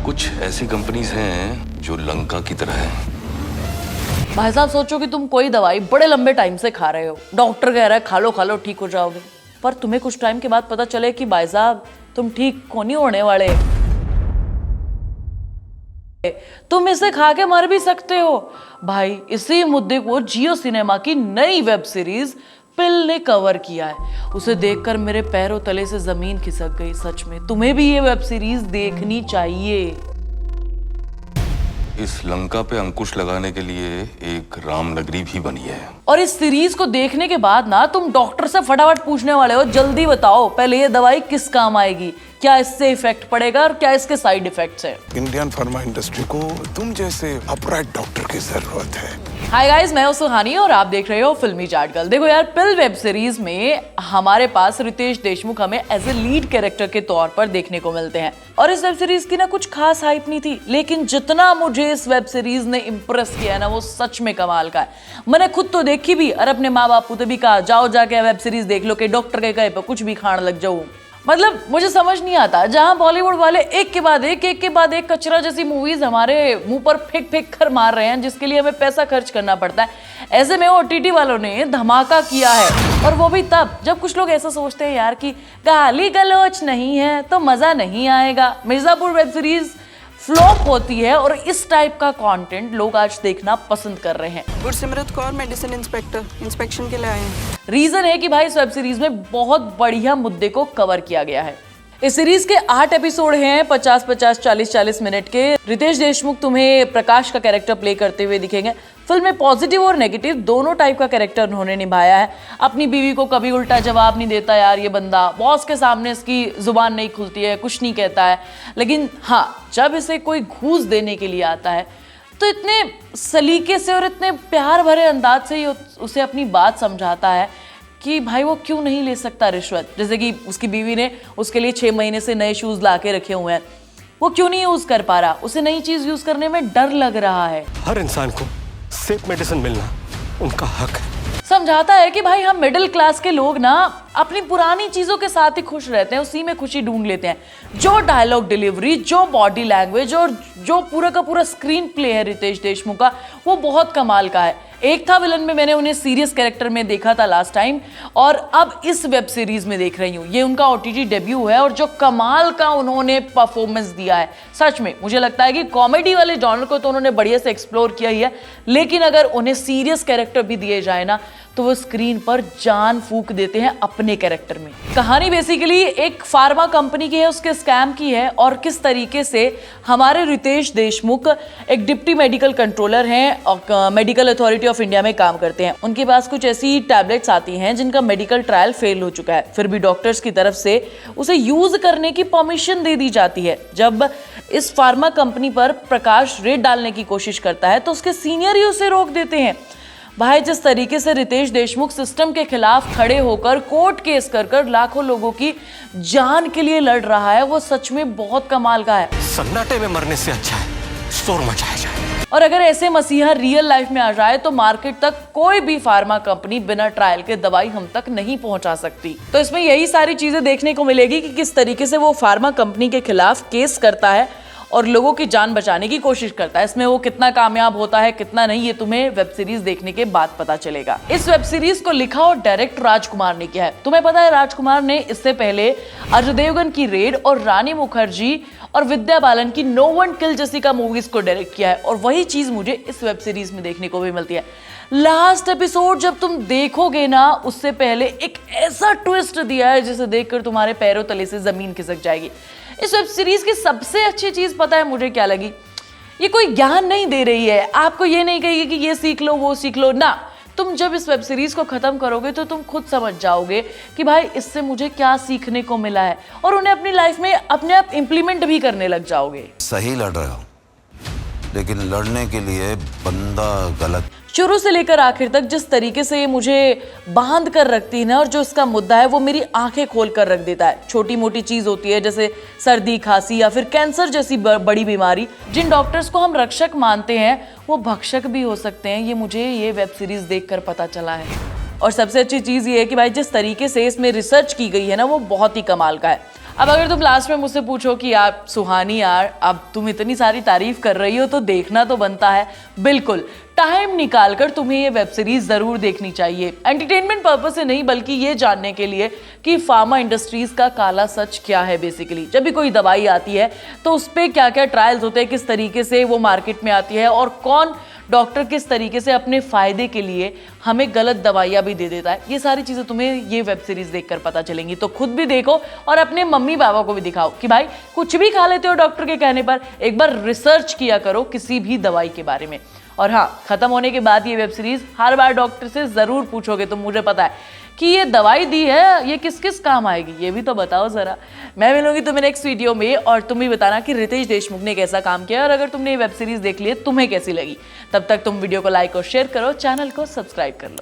कुछ ऐसी कंपनीज हैं जो लंका की तरह हैं। भाई साहब सोचो कि तुम कोई दवाई बड़े लंबे टाइम से खा रहे हो, डॉक्टर कह रहा है खा लो ठीक हो जाओगे, पर तुम्हें कुछ टाइम के बाद पता चले कि भाई साहब तुम ठीक को नहीं होने वाले, तुम इसे खा के मर भी सकते हो। भाई इसी मुद्दे को जियो सिनेमा की नई वेब सीरीज पिल ने कवर किया है। उसे देखकर मेरे पैरों तले से जमीन खिसक गई। सच में तुम्हें भी ये वेब सीरीज देखनी चाहिए। इस लंका पे अंकुश लगाने के लिए एक रामनगरी भी बनी है। और इस सीरीज को देखने के बाद ना तुम डॉक्टर से फटाफट पूछने वाले हो, जल्दी बताओ पहले ये दवाई किस काम आएगी, क्या इससे इफेक्ट पड़ेगा और क्या इसके साइड इफेक्ट्स हैं। इंडियन फार्मा इंडस्ट्री को तुम जैसे अपराइट डॉक्टर की जरूरत है। हाय गाइस, मैं हूं सुहानी और आप देख रहे हो फिल्मी चाट गर्ल। देखो यार, पिल वेब सीरीज में हमारे पास रितेश देशमुख हमें एज ए लीड कैरेक्टर के तौर पर देखने को मिलते हैं। और इस वेब सीरीज की ना कुछ खास हाइप नहीं थी, लेकिन जितना मुझे इस वेब सीरीज ने इम्प्रेस किया है ना, वो सच में कमाल का है। मैंने खुद तो देखी भी और अपने माँ बापू से भी कहा जाओ जाके वेब सीरीज देख लो कि डॉक्टर के कहे पर कुछ भी खाने लग जाऊं। मतलब मुझे समझ नहीं आता, जहां बॉलीवुड वाले एक के बाद एक कचरा जैसी मूवीज हमारे मुंह पर फेंक कर मार रहे हैं, जिसके लिए हमें पैसा खर्च करना पड़ता है, ऐसे में ओटीटी वालों ने धमाका किया है। और वो भी तब जब कुछ लोग ऐसा सोचते हैं यार कि गाली गलौच नहीं है तो मजा नहीं आएगा। मिर्जापुर वेब सीरीज फ्लॉप होती है और इस टाइप का कंटेंट लोग आज देखना पसंद कर रहे हैं। गुरसिमरत कौर मेडिसिन इंस्पेक्शन के लिए आए हैं। रीजन है कि भाई इस वेब सीरीज में बहुत बढ़िया मुद्दे को कवर किया गया है। इस सीरीज के 8 एपिसोड हैं, 50-50, 40-40 मिनट के। रितेश देशमुख तुम्हें प्रकाश का कैरेक्टर प्ले करते हुए दिखेंगे। फिल्म में पॉजिटिव और नेगेटिव दोनों टाइप का कैरेक्टर उन्होंने निभाया है। अपनी बीवी को कभी उल्टा जवाब नहीं देता यार ये बंदा, बॉस के सामने इसकी जुबान नहीं खुलती है, कुछ नहीं कहता है, लेकिन हाँ जब इसे कोई घूस देने के लिए आता है तो इतने सलीके से और इतने प्यार भरे अंदाज से ही उसे अपनी बात समझाता है कि भाई वो क्यों नहीं ले सकता रिश्वत। जैसे कि उसकी बीवी ने उसके लिए 6 महीने से नए शूज ला के रखे हुए हैं, वो क्यों नहीं यूज कर पा रहा, उसे नई चीज यूज करने में डर लग रहा है। हर इंसान को सेफ मेडिसिन मिलना उनका हक है। समझाता है कि भाई हम मिडिल क्लास के लोग ना अपनी पुरानी चीजों के साथ ही खुश रहते हैं, उसी में खुशी ढूंढ लेते हैं। जो डायलॉग डिलीवरी, जो बॉडी लैंग्वेज और जो पूरा का पूरा स्क्रीन प्ले है रितेश देशमुख का, वो बहुत कमाल का है। एक था विलन में, मैंने उन्हें सीरियस कैरेक्टर में देखा था लास्ट टाइम, और अब इस वेब सीरीज में देख रही हूँ। ये उनका ओटीटी डेब्यू है और जो कमाल का उन्होंने परफॉर्मेंस दिया है, सच में मुझे लगता है कि कॉमेडी वाले जॉनर को तो उन्होंने बढ़िया से एक्सप्लोर किया ही है, लेकिन अगर उन्हें सीरियस कैरेक्टर भी दिए जाए ना तो वो स्क्रीन पर जान फूंक देते हैं अपने कैरेक्टर में। कहानी बेसिकली एक फार्मा कंपनी की है, उसके स्कैम की है, और किस तरीके से हमारे रितेश देशमुख एक डिप्टी मेडिकल कंट्रोलर हैं और मेडिकल अथॉरिटी ऑफ इंडिया में काम करते हैं। उनके पास कुछ ऐसी टैबलेट्स आती हैं जिनका मेडिकल ट्रायल फेल हो चुका है, फिर भी डॉक्टर्स की तरफ से उसे यूज करने की परमिशन दे दी जाती है। जब इस फार्मा कंपनी पर प्रकाश रेड डालने की कोशिश करता है तो उसके सीनियर ही उसे रोक देते हैं। भाई जिस तरीके से रितेश देशमुख सिस्टम के खिलाफ खड़े होकर कोर्ट केस कर लाखों लोगों की जान के लिए लड़ रहा है, वो सच में बहुत कमाल का है। सन्नाटे में मरने से अच्छा है शोर मचाया जाए। और अगर ऐसे मसीहा रियल लाइफ में आ जाए तो मार्केट तक कोई भी फार्मा कंपनी बिना ट्रायल के दवाई हम तक नहीं पहुंचा सकती। तो इसमें यही सारी चीजें देखने को मिलेगी कि किस तरीके से वो फार्मा कंपनी के खिलाफ केस करता है और लोगों की जान बचाने की कोशिश करता है। इसमें वो कितना कामयाब होता है कितना नहीं, ये तुम्हें वेब सीरीज देखने के बाद पता चलेगा। इस वेब सीरीज को लिखा और डायरेक्ट राजकुमार ने किया है। तुम्हें पता है राजकुमार ने इससे पहले अजय देवगन की रेड और रानी मुखर्जी और विद्या बालन की नो वन किल जैसिका मूवीज को डायरेक्ट किया है, और वही चीज मुझे इस वेब सीरीज में देखने को भी मिलती है। लास्ट एपिसोड जब तुम देखोगे ना, उससे पहले एक ऐसा ट्विस्ट दिया है जिसे देखकर तुम्हारे पैरों तले से जमीन खिसक जाएगी। इस वेब सीरीज की सबसे अच्छी चीज पता है मुझे क्या लगी? ये कोई ज्ञान नहीं दे रही है, आपको ये नहीं कहेगी कि ये सीख लो वो सीख लो ना। तुम जब इस वेब सीरीज को खत्म करोगे तो तुम खुद समझ जाओगे कि भाई इससे मुझे क्या सीखने को मिला है, और उन्हें अपनी लाइफ में अपने आप इंप्लीमेंट भी करने लग जाओगे। सही लड़ रहे हो, लेकिन लड़ने के लिए बंदा गलत। शुरू से लेकर आखिर तक जिस तरीके से ये मुझे बांध कर रखती है ना, और जो इसका मुद्दा है वो मेरी आंखें खोल कर रख देता है। छोटी मोटी चीज होती है जैसे सर्दी खांसी या फिर कैंसर जैसी बड़ी बीमारी, जिन डॉक्टर्स को हम रक्षक मानते हैं वो भक्षक भी हो सकते हैं, ये मुझे ये वेब सीरीज देखकर पता चला है। और सबसे अच्छी चीज ये है कि भाई जिस तरीके से इसमें रिसर्च की गई है ना, वो बहुत ही कमाल का है। अब अगर तुम लास्ट में मुझसे पूछो कि यार सुहानी यार अब तुम इतनी सारी तारीफ कर रही हो तो देखना तो बनता है। बिल्कुल, टाइम निकालकर तुम्हें ये वेब सीरीज जरूर देखनी चाहिए, एंटरटेनमेंट पर्पस से नहीं बल्कि ये जानने के लिए कि फार्मा इंडस्ट्रीज का काला सच क्या है। बेसिकली जब भी कोई दवाई आती है तो उस पर क्या क्या ट्रायल्स होते हैं, किस तरीके से वो मार्केट में आती है और कौन डॉक्टर किस तरीके से अपने फायदे के लिए हमें गलत दवाइयाँ भी दे देता है। ये सारी चीज़ें तुम्हें ये वेब सीरीज देखकर पता चलेंगी। तो खुद भी देखो और अपने मम्मी पापा को भी दिखाओ कि भाई कुछ भी खा लेते हो डॉक्टर के कहने पर, एक बार रिसर्च किया करो किसी भी दवाई के बारे में। और हाँ, खत्म होने के बाद ये वेब सीरीज हर बार डॉक्टर से ज़रूर पूछोगे तो मुझे पता है कि ये दवाई दी है ये किस किस काम आएगी, ये भी तो बताओ ज़रा। मैं मिलूंगी तुम्हें नेक्स्ट वीडियो में और तुम भी बताना कि रितेश देशमुख ने कैसा काम किया और अगर तुमने ये वेब सीरीज देख ली है तुम्हें कैसी लगी। तब तक तुम वीडियो को लाइक और शेयर करो, चैनल को सब्सक्राइब कर लो।